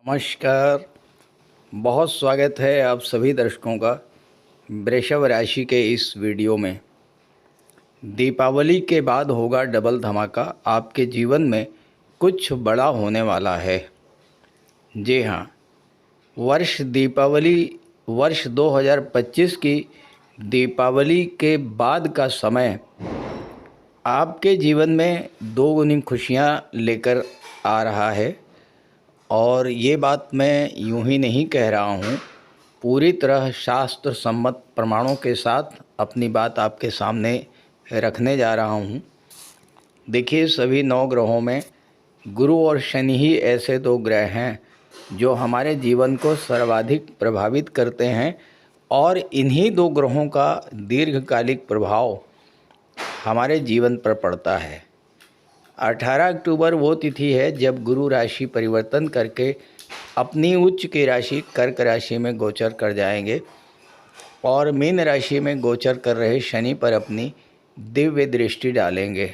नमस्कार। बहुत स्वागत है आप सभी दर्शकों का वृषभ राशि के इस वीडियो में। दीपावली के बाद होगा डबल धमाका, आपके जीवन में कुछ बड़ा होने वाला है। जी हाँ, वर्ष 2025 की दीपावली के बाद का समय आपके जीवन में दोगुनी खुशियाँ लेकर आ रहा है। और ये बात मैं यूं ही नहीं कह रहा हूँ, पूरी तरह शास्त्र सम्मत प्रमाणों के साथ अपनी बात आपके सामने रखने जा रहा हूँ। देखिए, सभी 9 ग्रहों में गुरु और शनि ही ऐसे 2 ग्रह हैं जो हमारे जीवन को सर्वाधिक प्रभावित करते हैं, और इन्हीं 2 ग्रहों का दीर्घकालिक प्रभाव हमारे जीवन पर पड़ता है। 18 अक्टूबर वो तिथि है जब गुरु राशि परिवर्तन करके अपनी उच्च की राशि कर्क राशि में गोचर कर जाएंगे और मीन राशि में गोचर कर रहे शनि पर अपनी दिव्य दृष्टि डालेंगे।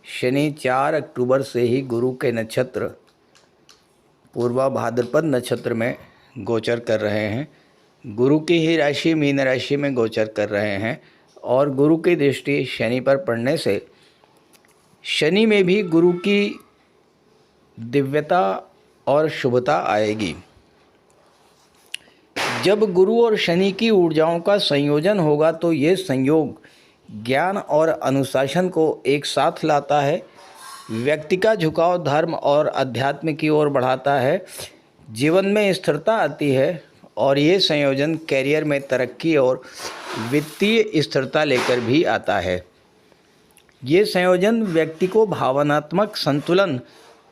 शनि 4 अक्टूबर से ही गुरु के नक्षत्र पूर्वा भाद्रपद नक्षत्र में गोचर कर रहे हैं। गुरु की ही राशि मीन राशि में गोचर कर रहे हैं और गुरु की दृष्टि शनि पर पड़ने से शनि में भी गुरु की दिव्यता और शुभता आएगी। जब गुरु और शनि की ऊर्जाओं का संयोजन होगा तो ये संयोग ज्ञान और अनुशासन को एक साथ लाता है, व्यक्ति का झुकाव धर्म और अध्यात्म की ओर बढ़ाता है, जीवन में स्थिरता आती है और ये संयोजन कैरियर में तरक्की और वित्तीय स्थिरता लेकर भी आता है। ये संयोजन व्यक्ति को भावनात्मक संतुलन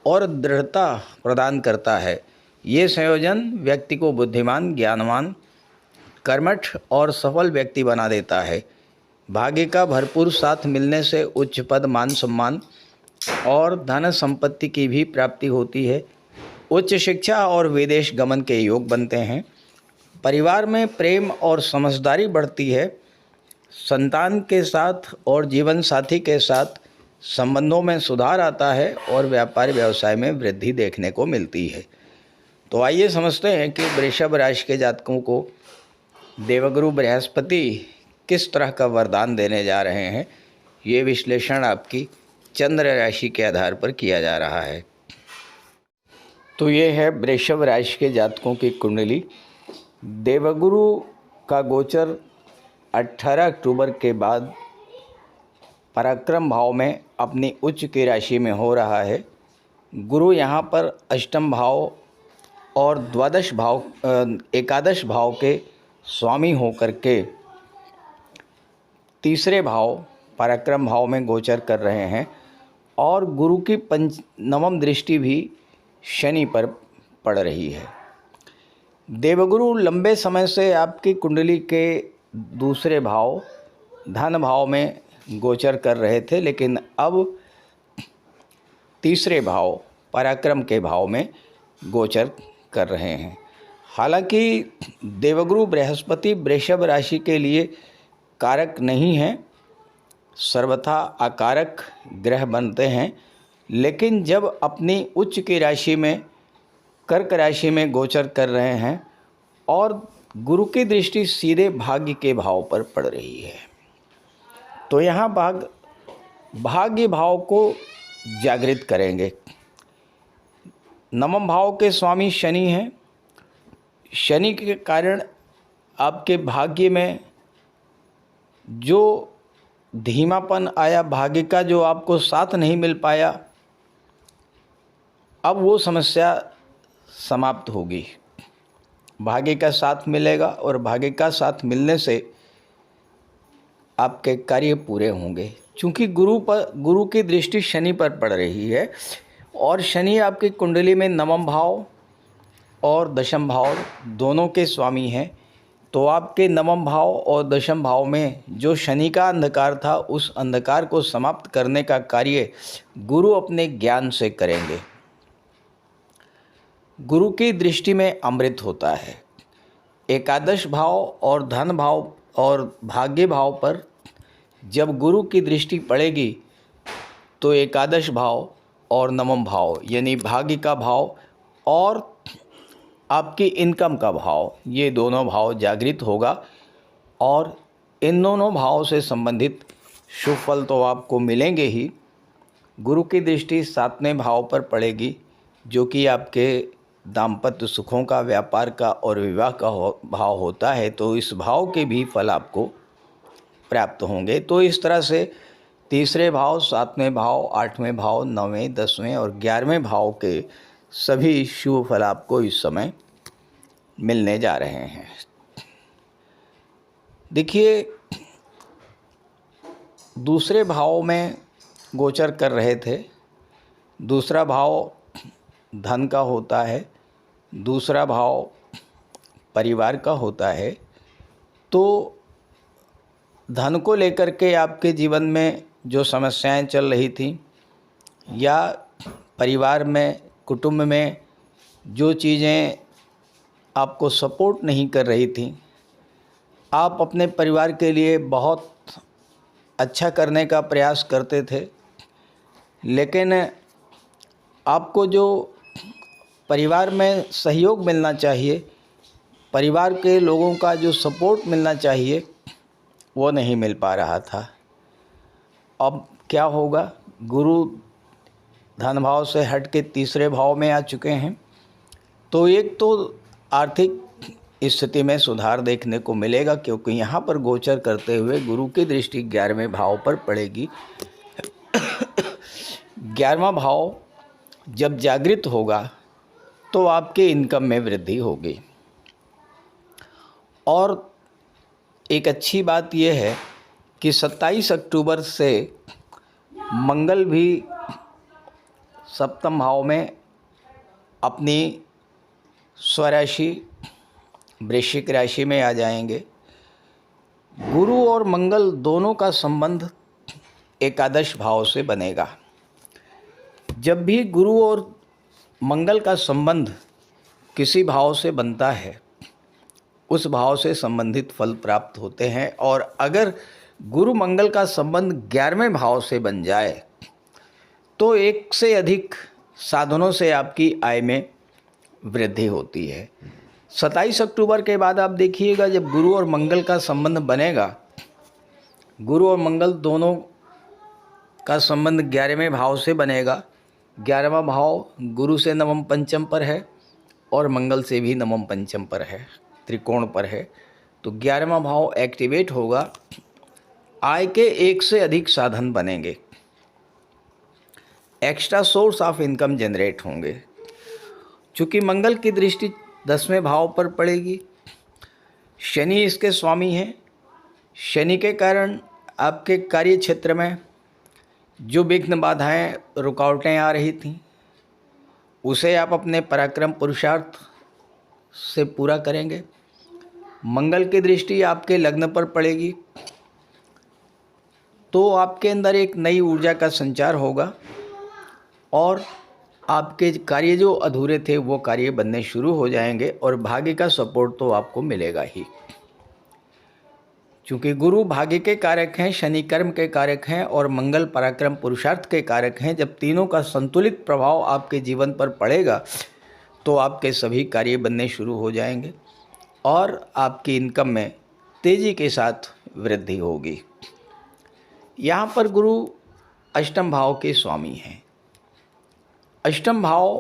और दृढ़ता प्रदान करता है। ये संयोजन व्यक्ति को बुद्धिमान, ज्ञानवान, कर्मठ और सफल व्यक्ति बना देता है। भाग्य का भरपूर साथ मिलने से उच्च पद, मान सम्मान और धन संपत्ति की भी प्राप्ति होती है। उच्च शिक्षा और विदेश गमन के योग बनते हैं। परिवार में प्रेम और समझदारी बढ़ती है। संतान के साथ और जीवन साथी के साथ संबंधों में सुधार आता है और व्यापार व्यवसाय में वृद्धि देखने को मिलती है। तो आइए समझते हैं कि वृषभ राशि के जातकों को देवगुरु बृहस्पति किस तरह का वरदान देने जा रहे हैं। ये विश्लेषण आपकी चंद्र राशि के आधार पर किया जा रहा है। तो ये है वृषभ राशि के जातकों की कुंडली। देवगुरु का गोचर 18 अक्टूबर के बाद पराक्रम भाव में अपनी उच्च की राशि में हो रहा है। गुरु यहाँ पर अष्टम भाव और एकादश भाव के स्वामी होकर के तीसरे भाव पराक्रम भाव में गोचर कर रहे हैं और गुरु की नवम दृष्टि भी शनि पर पड़ रही है। देवगुरु लंबे समय से आपकी कुंडली के दूसरे भाव धन भाव में गोचर कर रहे थे, लेकिन अब तीसरे भाव पराक्रम के भाव में गोचर कर रहे हैं। हालांकि देवगुरु बृहस्पति वृषभ राशि के लिए कारक नहीं हैं, सर्वथा अकारक ग्रह बनते हैं, लेकिन जब अपनी उच्च की राशि में कर्क राशि में गोचर कर रहे हैं और गुरु की दृष्टि सीधे भाग्य के भाव पर पड़ रही है, तो यहाँ भाग्य भाव को जागृत करेंगे। नवम भाव के स्वामी शनि हैं। शनि के कारण आपके भाग्य में जो धीमापन आया, भाग्य का जो आपको साथ नहीं मिल पाया, अब वो समस्या समाप्त होगी। भाग्य का साथ मिलेगा और भाग्य का साथ मिलने से आपके कार्य पूरे होंगे। चूँकि गुरु की दृष्टि शनि पर पड़ रही है और शनि आपकी कुंडली में नवम भाव और दशम भाव दोनों के स्वामी हैं, तो आपके नवम भाव और दशम भाव में जो शनि का अंधकार था, उस अंधकार को समाप्त करने का कार्य गुरु अपने ज्ञान से करेंगे। गुरु की दृष्टि में अमृत होता है। एकादश भाव और धन भाव और भाग्य भाव पर जब गुरु की दृष्टि पड़ेगी तो एकादश भाव और नवम भाव यानी भाग्य का भाव और आपकी इनकम का भाव, ये दोनों भाव जागृत होगा और इन दोनों भावों से संबंधित शुभ फल तो आपको मिलेंगे ही। गुरु की दृष्टि 7वें भाव पर पड़ेगी, जो कि आपके दाम्पत्य सुखों का, व्यापार का और विवाह का भाव होता है, तो इस भाव के भी फल आपको प्राप्त होंगे। तो इस तरह से तीसरे भाव, 7वें भाव, 8वें भाव, 9वें, 10वें और 11वें भाव के सभी शुभ फल आपको इस समय मिलने जा रहे हैं। देखिए, दूसरे भाव में गोचर कर रहे थे। दूसरा भाव धन का होता है, दूसरा भाव परिवार का होता है। तो धन को लेकर के आपके जीवन में जो समस्याएं चल रही थी, या परिवार में, कुटुंब में जो चीज़ें आपको सपोर्ट नहीं कर रही थी, आप अपने परिवार के लिए बहुत अच्छा करने का प्रयास करते थे, लेकिन आपको जो परिवार में सहयोग मिलना चाहिए, परिवार के लोगों का जो सपोर्ट मिलना चाहिए, वो नहीं मिल पा रहा था। अब क्या होगा? गुरु धन भाव से हट के तीसरे भाव में आ चुके हैं, तो एक तो आर्थिक स्थिति में सुधार देखने को मिलेगा, क्योंकि यहाँ पर गोचर करते हुए गुरु की दृष्टि 11वें भाव पर पड़ेगी। 11वां भाव जब जागृत होगा तो आपके इनकम में वृद्धि होगी। और एक अच्छी बात यह है कि 27 अक्टूबर से मंगल भी 7वें भाव में अपनी स्वराशि वृश्चिक राशि में आ जाएंगे। गुरु और मंगल दोनों का संबंध एकादश भाव से बनेगा। जब भी गुरु और मंगल का संबंध किसी भाव से बनता है, उस भाव से संबंधित फल प्राप्त होते हैं। और अगर गुरु मंगल का संबंध 11वें भाव से बन जाए तो एक से अधिक साधनों से आपकी आय में वृद्धि होती है। 27 अक्टूबर के बाद आप देखिएगा, जब गुरु और मंगल का संबंध बनेगा, गुरु और मंगल दोनों का संबंध 11वें भाव से बनेगा। 11वां भाव गुरु से नवम पंचम पर है और मंगल से भी नवम पंचम पर है, त्रिकोण पर है। तो 11वां भाव एक्टिवेट होगा, आय के एक से अधिक साधन बनेंगे, extra source of income generate होंगे। चूँकि मंगल की दृष्टि 10वें भाव पर पड़ेगी, शनि इसके स्वामी हैं। शनि के कारण आपके कार्य क्षेत्र में जो विघ्न, बाधाएं, रुकावटें आ रही थीं, उसे आप अपने पराक्रम पुरुषार्थ से पूरा करेंगे। मंगल की दृष्टि आपके लग्न पर पड़ेगी तो आपके अंदर एक नई ऊर्जा का संचार होगा और आपके कार्य जो अधूरे थे वो कार्य बनने शुरू हो जाएंगे और भाग्य का सपोर्ट तो आपको मिलेगा ही। चूँकि गुरु भाग्य के कारक हैं, शनि कर्म के कारक हैं और मंगल पराक्रम पुरुषार्थ के कारक हैं। जब तीनों का संतुलित प्रभाव आपके जीवन पर पड़ेगा तो आपके सभी कार्य बनने शुरू हो जाएंगे और आपकी इनकम में तेज़ी के साथ वृद्धि होगी। यहाँ पर गुरु अष्टम भाव के स्वामी हैं। अष्टम भाव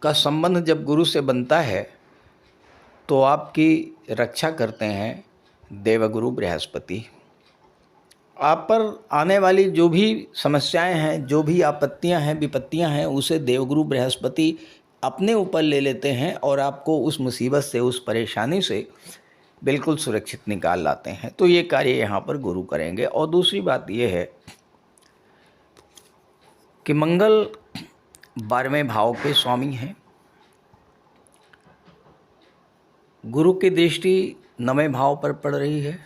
का संबंध जब गुरु से बनता है तो आपकी रक्षा करते हैं देवगुरु बृहस्पति। आप पर आने वाली जो भी समस्याएं हैं, जो भी आपत्तियां हैं, विपत्तियां हैं, उसे देवगुरु बृहस्पति अपने ऊपर ले लेते हैं और आपको उस मुसीबत से, उस परेशानी से बिल्कुल सुरक्षित निकाल लाते हैं। तो ये कार्य यहाँ पर गुरु करेंगे। और दूसरी बात ये है कि मंगल 12वें भाव के स्वामी हैं। गुरु की दृष्टि 9वें भाव पर पड़ रही है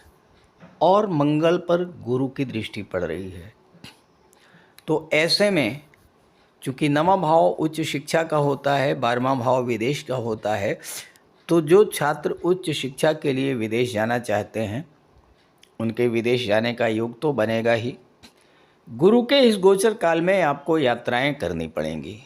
और मंगल पर गुरु की दृष्टि पड़ रही है। तो ऐसे में चूँकि 9वां भाव उच्च शिक्षा का होता है, 12वां भाव विदेश का होता है, तो जो छात्र उच्च शिक्षा के लिए विदेश जाना चाहते हैं उनके विदेश जाने का योग तो बनेगा ही। गुरु के इस गोचर काल में आपको यात्राएं करनी पड़ेंगी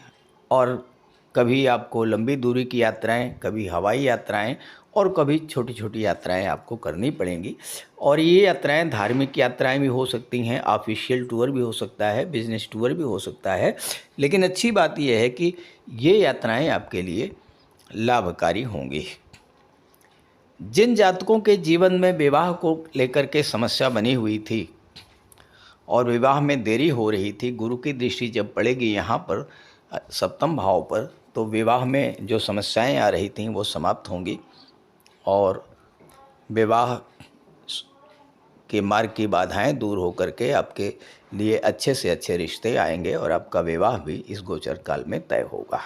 और कभी आपको लंबी दूरी की यात्राएं, कभी हवाई यात्राएं और कभी छोटी छोटी यात्राएं आपको करनी पड़ेंगी। और ये यात्राएं धार्मिक यात्राएं भी हो सकती हैं, ऑफिशियल टूर भी हो सकता है, बिजनेस टूर भी हो सकता है। लेकिन अच्छी बात यह है कि ये यात्राएं आपके लिए लाभकारी होंगी। जिन जातकों के जीवन में विवाह को लेकर के समस्या बनी हुई थी और विवाह में देरी हो रही थी, गुरु की दृष्टि जब पड़ेगी यहाँ पर सप्तम भाव पर, तो विवाह में जो समस्याएं आ रही थीं वो समाप्त होंगी और विवाह के मार्ग की बाधाएं दूर होकर के आपके लिए अच्छे से अच्छे रिश्ते आएंगे और आपका विवाह भी इस गोचर काल में तय होगा।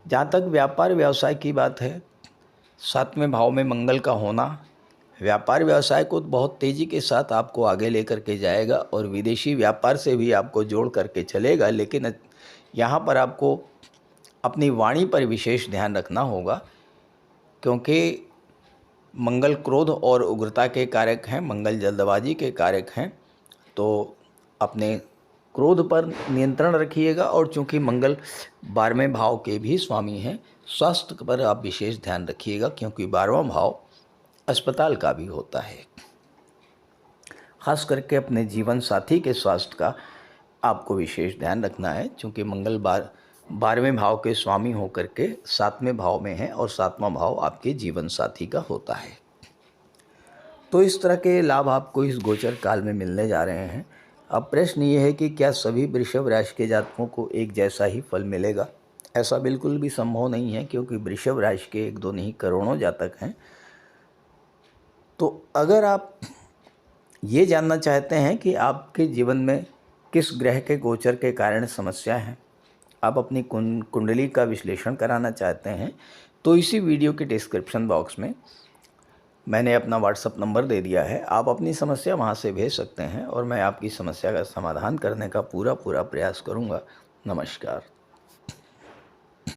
जहाँ तक व्यापार व्यवसाय की बात है, 7वें भाव में मंगल का होना व्यापार व्यवसाय को बहुत तेज़ी के साथ आपको आगे लेकर के जाएगा और विदेशी व्यापार से भी आपको जोड़ करके चलेगा। लेकिन यहाँ पर आपको अपनी वाणी पर विशेष ध्यान रखना होगा, क्योंकि मंगल क्रोध और उग्रता के कारक हैं, मंगल जल्दबाजी के कारक हैं। तो अपने क्रोध पर नियंत्रण रखिएगा। और चूंकि मंगल 12वें भाव के भी स्वामी हैं, स्वास्थ्य पर आप विशेष ध्यान रखिएगा, क्योंकि 12वां भाव अस्पताल का भी होता है। खास करके अपने जीवन साथी के स्वास्थ्य का आपको विशेष ध्यान रखना है, क्योंकि मंगल 12वें भाव के स्वामी होकर के 7वें भाव में है और 7वां भाव आपके जीवन साथी का होता है। तो इस तरह के लाभ आपको इस गोचर काल में मिलने जा रहे हैं। अब प्रश्न ये है कि क्या सभी वृषभ राशि के जातकों को एक जैसा ही फल मिलेगा? ऐसा बिल्कुल भी संभव नहीं है, क्योंकि वृषभ राशि के 1-2 नहीं करोड़ों जातक हैं। तो अगर आप ये जानना चाहते हैं कि आपके जीवन में किस ग्रह के गोचर के कारण समस्या है, आप अपनी कुंडली का विश्लेषण कराना चाहते हैं, तो इसी वीडियो के डिस्क्रिप्शन बॉक्स में मैंने अपना व्हाट्सअप नंबर दे दिया है। आप अपनी समस्या वहां से भेज सकते हैं और मैं आपकी समस्या का समाधान करने का पूरा प्रयास करूंगा। नमस्कार।